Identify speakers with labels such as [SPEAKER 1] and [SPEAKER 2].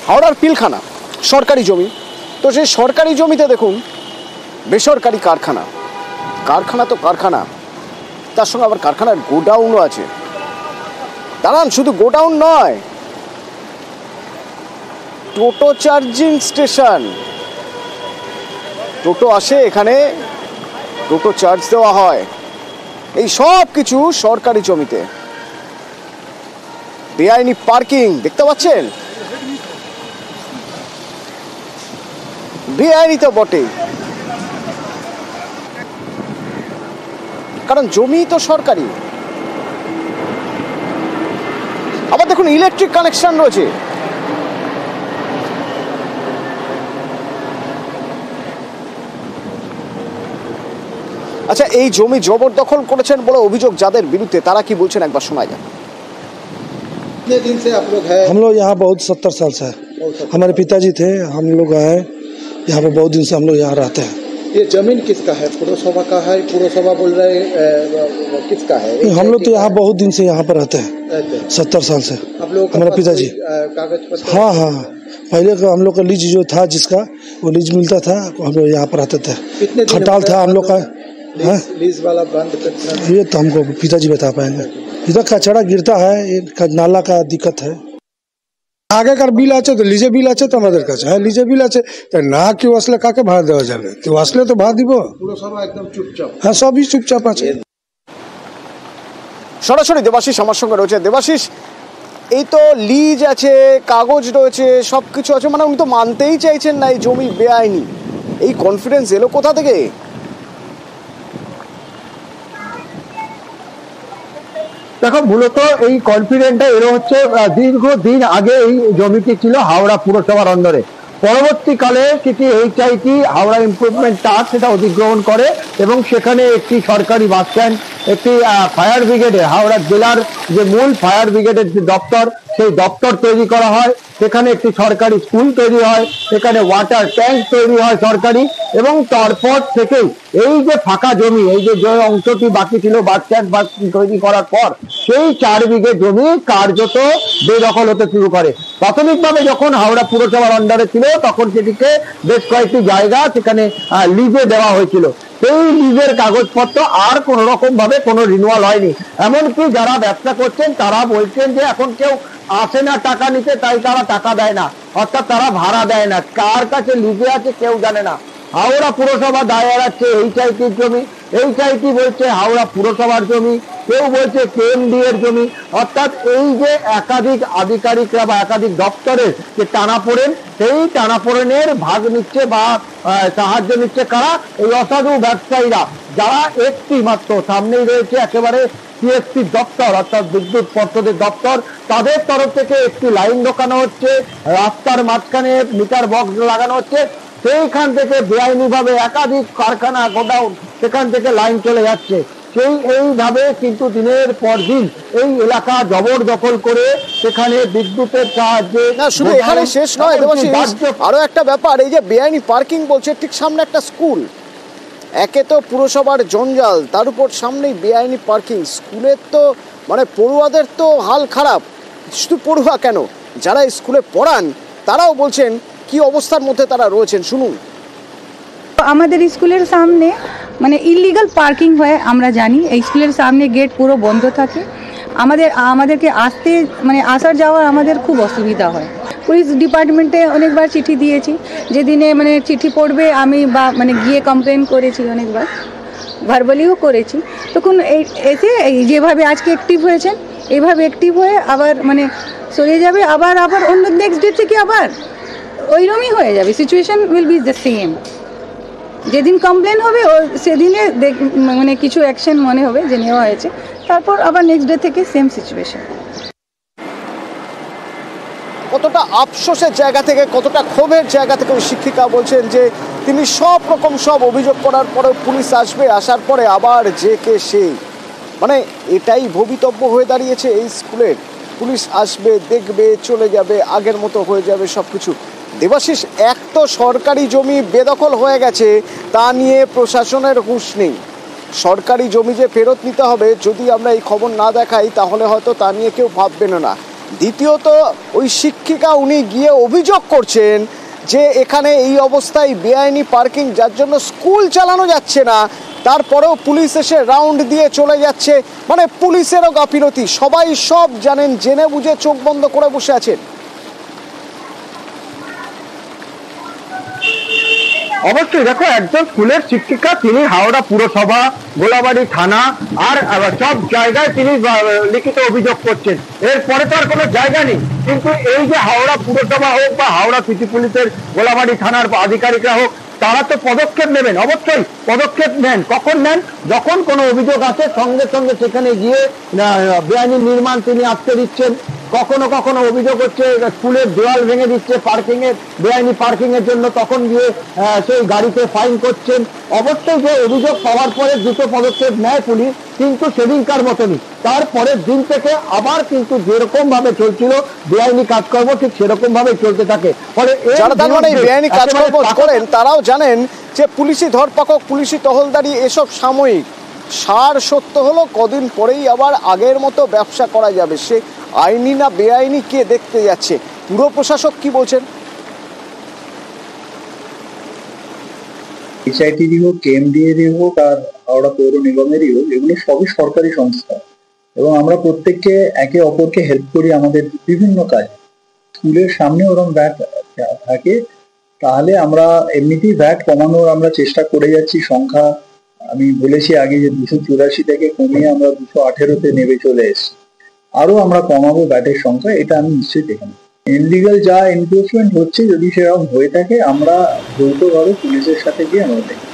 [SPEAKER 1] হাওড়ার পিলখানা সরকারি জমি, তো সেই সরকারি জমিতে দেখুন বেসরকারি কারখানা। কারখানা তো কারখানা, তার সঙ্গে আবার কারখানার গোডাউনও আছে। দাঁড়ান, শুধু গোডাউন নয়, টোটো চার্জিং স্টেশন। টোটো আসে এখানে, টোটো চার্জ দেওয়া হয়, এই সব কিছু সরকারি জমিতে। বেআইনি পার্কিং দেখতে পাচ্ছেন, বেআইনি তো বটেই, কারণ জমি তো সরকারি। আবার দেখুন ইলেকট্রিক কানেকশন রয়েছে। আচ্ছা, এই জমি জবরদখল করেছেন বলে অভিযোগ যাদের বিরুদ্ধে, তারা কি বলছেন একবার শোনা যায়।
[SPEAKER 2] कितने दिन से आप लोग हैं?
[SPEAKER 3] हम लोग यहाँ बहुत 70 साल से है। हमारे पिताजी थे, हम लोग आए यहाँ पे, बहुत दिन से हम लोग यहाँ रहते हैं।
[SPEAKER 2] ये जमीन किसका है? पुरसभा का है? पुरसभा बोल रहे किसका है?
[SPEAKER 3] हम लोग तो यहाँ बहुत दिन से यहाँ पर रहते हैं, 70 साल से।
[SPEAKER 2] आप लोग
[SPEAKER 3] हमारे पिताजी
[SPEAKER 2] कागज पत्र?
[SPEAKER 3] हाँ हाँ, पहले का हम लोग का लीज जो था, जिसका वो लीज मिलता था, हम लोग यहाँ पर रहते थे। खटाल था हम लोग का।
[SPEAKER 2] लीज वाला बंद करना
[SPEAKER 3] ये तो हमको पिताजी बता पाएंगे। इधर कचरा गिरता है, नाला का दिक्कत है। আগেকার বিল আছে তো, লিজে বিল আছে তো আমাদের কাছে। হ্যাঁ, লিজে বিল আছে, তাই না কেউ আসলে কাকে ভাড়া দেওয়া যাবে? কেউ আসলে তো ভাড়া দিব।
[SPEAKER 2] পুরসভা একদম চুপচাপ।
[SPEAKER 3] হ্যাঁ, সবই চুপচাপ আছে।
[SPEAKER 1] সরাসরি দেবাশিস আমার সঙ্গে রয়েছে। দেবাশিস, এই তো লিজ আছে, কাগজ রয়েছে, সব কিছু আছে, মানে উনি তো মানতেই চাইছেন না এই জমি বেআইনি। এই কনফিডেন্স এলো কোথা থেকে?
[SPEAKER 4] দেখো, মূলত এই কনফিডেন্টটা এলো হচ্ছে দীর্ঘদিন আগে এই জমিটি ছিল হাওড়া পুরসভার অন্দরে। পরবর্তীকালে কিছু HIT হাওড়া ইমপ্রুভমেন্ট ট্রাস্ট সেটা অধিগ্রহণ করে এবং সেখানে একটি সরকারি বাস স্ট্যান্ড, একটি ফায়ার ব্রিগেডের, হাওড়া জেলার যে মূল ফায়ার ব্রিগেডের যে দপ্তর, সেই দপ্তর তৈরি করা হয়। সেখানে একটি সরকারি স্কুল তৈরি হয়, সেখানে ওয়াটার ট্যাঙ্ক তৈরি হয় সরকারি, এবং তারপর থেকেই এই যে ফাঁকা জমি, এই যে অংশটি বাকি ছিল বাস স্ট্যান্ড তৈরি করার পর, সেই 4 বিঘে জমি কার্যত বেদখল হতে শুরু করে। প্রাথমিকভাবে যখন হাওড়া পুরসভার আন্ডারে ছিল, তখন সেটিকে বেশ কয়েকটি জায়গা সেখানে লিজে দেওয়া হয়েছিল। সেই লিজের কাগজপত্র আর কোন রকম ভাবে কোনো রিনিউয়াল হয়নি। এমনকি যারা ব্যবসা করছেন তারা বলছেন যে এখন কেউ আসে না টাকা নিতে, তাই তারা টাকা দেয় না, অর্থাৎ তারা ভাড়া দেয় না। কার কাছে লিজে আছে কেউ জানে না। হাওড়া পুরসভা দায় এড়াচ্ছে HITর জমি, HIT বলছে হাওড়া পুরসভার জমি, কেউ বলছে KMD এর জমি। অর্থাৎ এই যে একাধিক আধিকারিকরা বা একাধিক দপ্তরের যে টানাপোড়েন, সেই টানাপোড়েনের ভাগ নিচ্ছে বা সাহায্য নিচ্ছে কারা? এই অসাধু ব্যবসায়ীরা, যারা একটি মাত্র সামনেই রয়েছে একেবারে CSP দপ্তর, অর্থাৎ বিদ্যুৎ পর্ষদের দপ্তর। তাদের তরফ থেকে একটি লাইন ঢোকানো হচ্ছে, রাস্তার মাঝখানে মিটার বক্স লাগানো হচ্ছে, সেইখান থেকে বেআইনি ভাবে একাধিক কারখানা, গোডাউন, সেখান থেকে লাইন চলে যাচ্ছে। এইভাবে কিন্তু দিনের পর দিন এই এলাকা জবরদখল করে সেখানে বিদ্যুতের সাহায্যে।
[SPEAKER 1] না, শুধু এখানে শেষ নয় দেবাশিস, আরো একটা ব্যাপার, এই যে বেআইনি পার্কিং বলছে, ঠিক সামনে একটা স্কুল। একে তো পুরসভার জঞ্জাল, তার উপর সামনেই বেআইনি পার্কিং। স্কুলের তো মানে পড়ুয়াদের তো হাল খারাপ। শুধু পড়ুয়া কেন, যারা স্কুলে পড়ান তারাও বলছেন কি অবস্থার মধ্যে তারা রয়েছেন, শুনুন।
[SPEAKER 5] আমাদের স্কুলের সামনে মানে ইলিগাল পার্কিং হয়, আমরা জানি। এই স্কুলের সামনে গেট পুরো বন্ধ থাকে। আমাদেরকে আসতে মানে আসার যাওয়া আমাদের খুব অসুবিধা হয়। পুলিশ ডিপার্টমেন্টে অনেকবার চিঠি দিয়েছি, যেদিনে মানে চিঠি পড়বে আমি বা মানে গিয়ে কমপ্লেন করেছি, অনেকবার ভার্বালিও করেছি। তখন এসে যেভাবে আজকে অ্যাক্টিভ হয়েছেন, এইভাবে অ্যাক্টিভ হয়ে আবার মানে সরে যাবে, আবার অন্য নেক্সট ডে থেকে আবার ওইরকমই হয়ে যাবে। Situation will be the same. যেদিন কমপ্লেন হবে সেদিনে মানে কিছু অ্যাকশন মনে হবে যে নেওয়া হয়েছে, তারপর আবার নেক্সট ডে থেকে সেম সিচুয়েশন।
[SPEAKER 1] কতটা আফসোসের জায়গা থেকে, কতটা ক্ষোভের জায়গা থেকে ওই শিক্ষিকা বলছেন যে তিনি সব রকম অভিযোগ করার পরেও পুলিশ আসবে, আসার পরে আবার যে কে সেই, মানে এটাই ভবিতব্য হয়ে দাঁড়িয়েছে এই স্কুলের। পুলিশ আসবে, দেখবে, চলে যাবে, আগের মতো হয়ে যাবে সব কিছু। দেবাশিস, এক তো সরকারি জমি বেদখল হয়ে গেছে, তা নিয়ে প্রশাসনের হুঁশ নেই। সরকারি জমি যে ফেরত নিতে হবে, যদি আমরা এই খবর না দেখাই তাহলে হয়তো তা নিয়ে কেউ ভাববেন না। দ্বিতীয়ত ওই শিক্ষিকা উনি গিয়ে অভিযোগ করছেন যে এখানে এই অবস্থায় বেআইনি পার্কিং, যার জন্য স্কুল চালানো যাচ্ছে না, তারপরেও পুলিশ এসে রাউন্ড দিয়ে চলে যাচ্ছে। মানে পুলিশেরও গাফিলতি। সবাই সব জানেন, জেনে বুঝে চোখ বন্ধ করে বসে আছেন।
[SPEAKER 4] অবশ্যই দেখো, একজন স্কুলের শিক্ষিকা, তিনি হাওড়া পুরসভা, গোলাবাড়ি থানা আর সব জায়গায় তিনি লিখিত অভিযোগ করছেন। এরপরে তো আর কোনো জায়গা নেই। কিন্তু এই যে হাওড়া পুরসভা হোক বা হাওড়া সিটি পুলিশের গোলাবাড়ি থানার আধিকারিকরা হোক, তারা তো পদক্ষেপ নেবেন, অবশ্যই পদক্ষেপ নেন। কখন নেন? যখন কোনো অভিযোগ আছে সঙ্গে সঙ্গে সেখানে গিয়ে বেআইনি নির্মাণ তিনি আটকে দিচ্ছেন। কখনো কখনো অভিযোগ হচ্ছে স্কুলের দেওয়াল ভেঙে দিচ্ছে পার্কিং এর, বেআইনি পার্কিং এর জন্য, তখন গিয়ে সেই গাড়িতে ফাইন করছেন। অবশ্যই যে অভিযোগ পাওয়ার পরে দ্রুত পদক্ষেপ নেয় পুলিশ, কিন্তু সেদিনকার মতনই তারপরের দিন থেকে আবার কিন্তু যেরকম ভাবে চলছিল বেআইনি কাজকর্ম, ঠিক সেরকম ভাবে চলতে থাকে। ফলে
[SPEAKER 1] যারা তার মানে বেআইনি কাজকর্ম করেন তারাও জানেন যে পুলিশি ধরপাকড়, পুলিশি টহলদারি এসব সাময়িক। সার সত্য হলো কদিন পরেই আবার আগের মতো ব্যবসা করা যাবে। সে আইনি না বেআইনি কে দেখতে যাচ্ছে। পুর প্রশাসক কি বলছেন?
[SPEAKER 6] HITরই হোক, KMDA-রই হোক আর হাওড়া পৌর নিগমেরই হোক, এগুলো সবই সরকারি সংস্থা এবং আমরা প্রত্যেককে একে অপরকে হেল্প করি আমাদের বিভিন্ন কাজ। স্কুলের সামনে ওরকম ভ্যাট থাকে, তাহলে আমরা এমনিতেই ভ্যাট কমানোর আমরা চেষ্টা করে যাচ্ছি। সংখ্যা আমি বলেছি আগে যে 284 থেকে কমিয়ে আমরা 218-তে নেমে চলে এসেছি। আরো আমরা কমাবো ভ্যাটের সংখ্যা, এটা আমি নিশ্চয়ই দেখে নেব। ইনলিগাল যা এনফোর্সমেন্ট হচ্ছে, যদি সেরকম হয়ে থাকে আমরা যৌথভাবে পুলিশের সাথে গিয়ে আমরা দেখি।